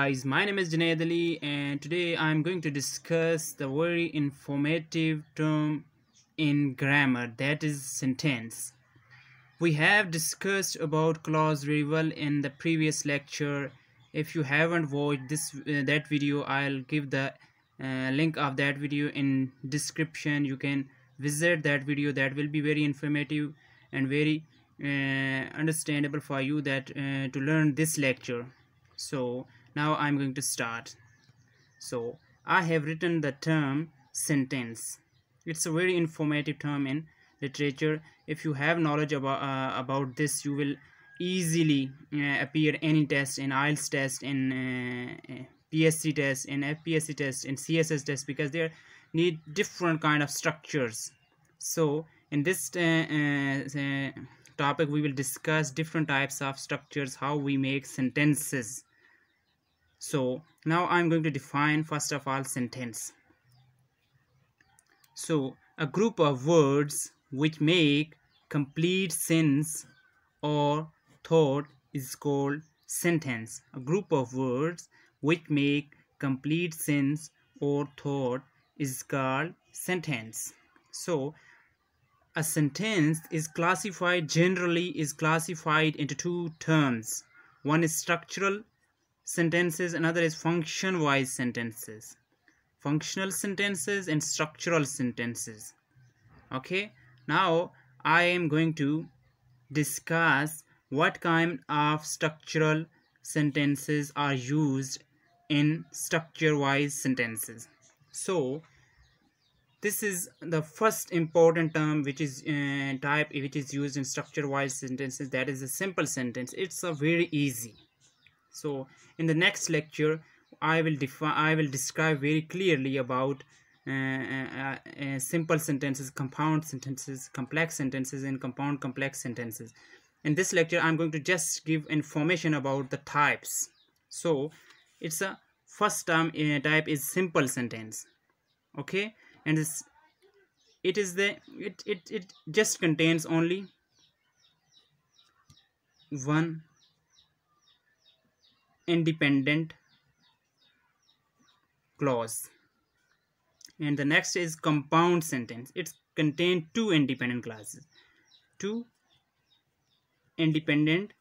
guys, my name is Junaid Ali and today I'm going to discuss the very informative term in grammar, that is sentence. We have discussed about clause very well in the previous lecture. If you haven't watched that video, I'll give the link of that video in description. You can visit that video. That will be very informative and very understandable for you that to learn this lecture. So now I'm going to start. So I have written the term sentence. It's a very informative term in literature. If you have knowledge about this, you will easily appear any test, in IELTS test, in PSC test, in FPSC test, in CSS test, because they need different kind of structures. So in this topic we will discuss different types of structures, how we make sentences. So now I'm going to define first of all sentence. So a group of words which make complete sense or thought is called sentence. A group of words which make complete sense or thought is called sentence. So a sentence is generally classified into two terms. One is structural sentences, another is function wise sentences. Functional sentences and structural sentences. Okay, now I am going to discuss what kind of structural sentences are used in structure wise sentences. So this is the first important term which is type which is used in structure wise sentences, that is a simple sentence. It's a very easy. So in the next lecture I will describe very clearly about simple sentences, compound sentences, complex sentences, and compound complex sentences. In this lecture I'm going to just give information about the types. So it's a first term type is simple sentence. Okay, and it just contains only one independent clause. And the next is compound sentence. It contains two independent clauses, two independent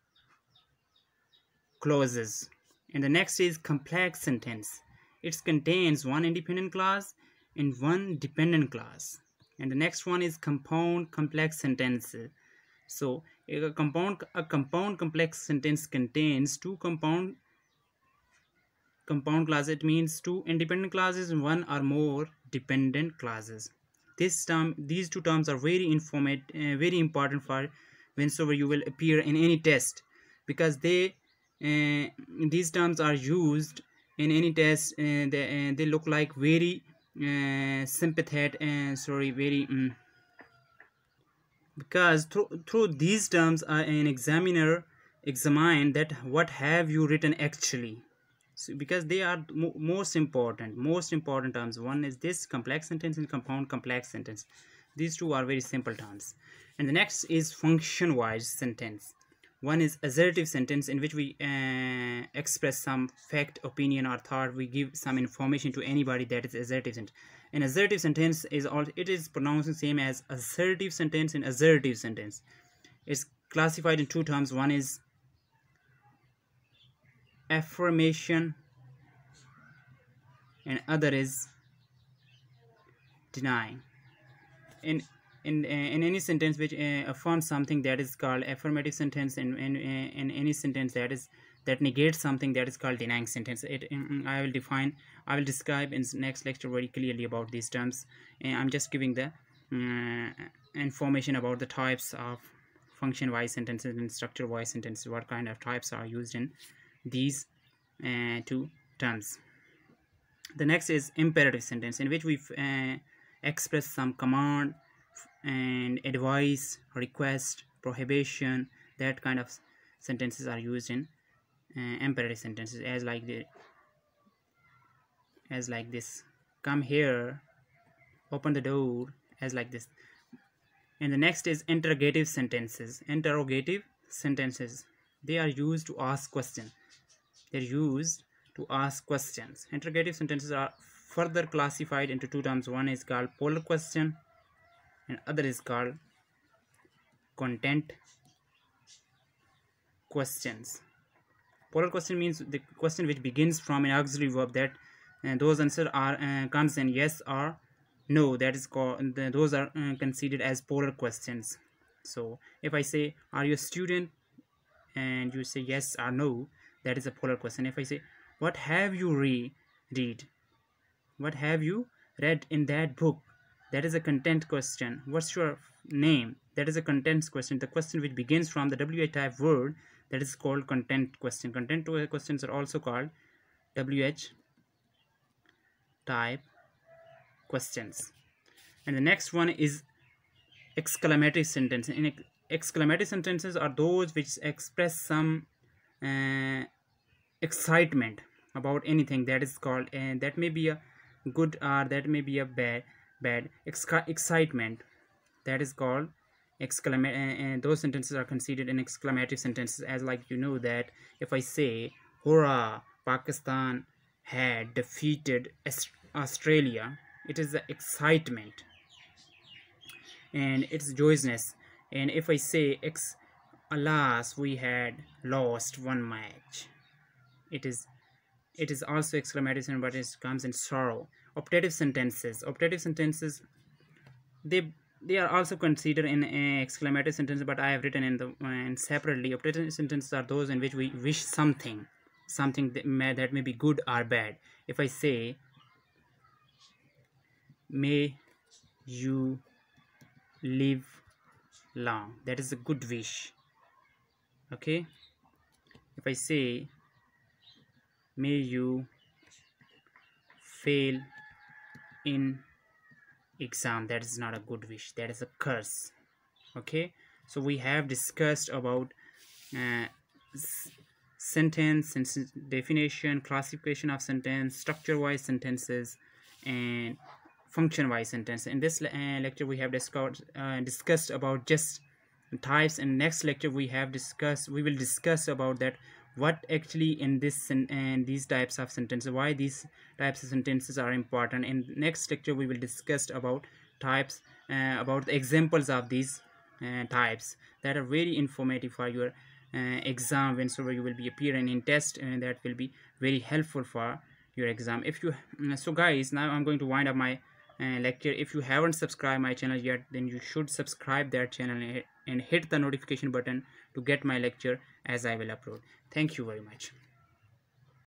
clauses. And the next is complex sentence. It contains one independent clause and one dependent clause. And the next one is compound complex sentence. So a compound complex sentence contains two compound clauses. It means two independent clauses and one or more dependent clauses. These two terms are very important for whenever you will appear in any test, because these terms are used in any test. They look like very because through these terms an examiner examine that what have you written actually. So because they are most important terms. One is this complex sentence and compound complex sentence. These two are very simple terms. And the next is function wise sentence. One is assertive sentence, in which we express some fact, opinion, or thought. We give some information to anybody. That is assertive sentence. An assertive sentence is pronounced the same as assertive sentence and assertive sentence. It's classified in two terms. One is affirmation and other is denying. In any sentence which affirms something, that is called affirmative sentence, and in any sentence that negates something, that is called denying sentence. I will describe in next lecture very clearly about these terms. I'm just giving the information about the types of function wise sentences and structure wise sentences, what kind of types are used in these two terms. The next is imperative sentence, in which we express some command and advice, request, prohibition. That kind of sentences are used in imperative sentences, as like this: come here, open the door, as like this. And the next is interrogative sentences. They are used to ask question. They're used to ask questions. Interrogative sentences are further classified into two terms. One is called polar question and other is called content questions. Polar question means the question which begins from an auxiliary verb that those answers are comes in yes or no. That is called those are considered as polar questions. So if I say, are you a student, and you say yes or no, that is a polar question. If I say, what have you read, what have you read in that book, that is a content question. What's your name, that is a content question. The question which begins from the WH type word, that is called content question. Content questions are also called WH type questions. And the next one is exclamatory sentence. In exclamatory sentences are those which express some excitement about anything. That is called, and that may be a good or that may be a bad excitement. That is called and those sentences are considered in exclamatory sentences. As like you know that if I say, hurrah, Pakistan had defeated Australia, it is the excitement and it's joyousness. And if I say, alas, we had lost one match, it is also exclamatory sentence, but it comes in sorrow. Optative sentences, they are also considered in exclamatory sentence, but I have written in the separately. Optative sentences are those in which we wish something that may be good or bad. If I say, may you live long, that is a good wish. Okay. If I say, may you fail in exam, that is not a good wish, that is a curse. Okay, so we have discussed about sentence definition, classification of sentence, structure wise sentences, and function wise sentence. In this lecture we have discussed about just types, and next lecture we will discuss about that what actually in this and these types of sentences, why these types of sentences are important. In next lecture we will discuss about types, about the examples of these types that are very informative for your exam whenever you will be appearing in test, and that will be very helpful for your exam. If you so guys, now I'm going to wind up my lecture. If you haven't subscribed my channel yet, then you should subscribe that channel and hit the notification button to get my lecture as I will upload. Thank you very much.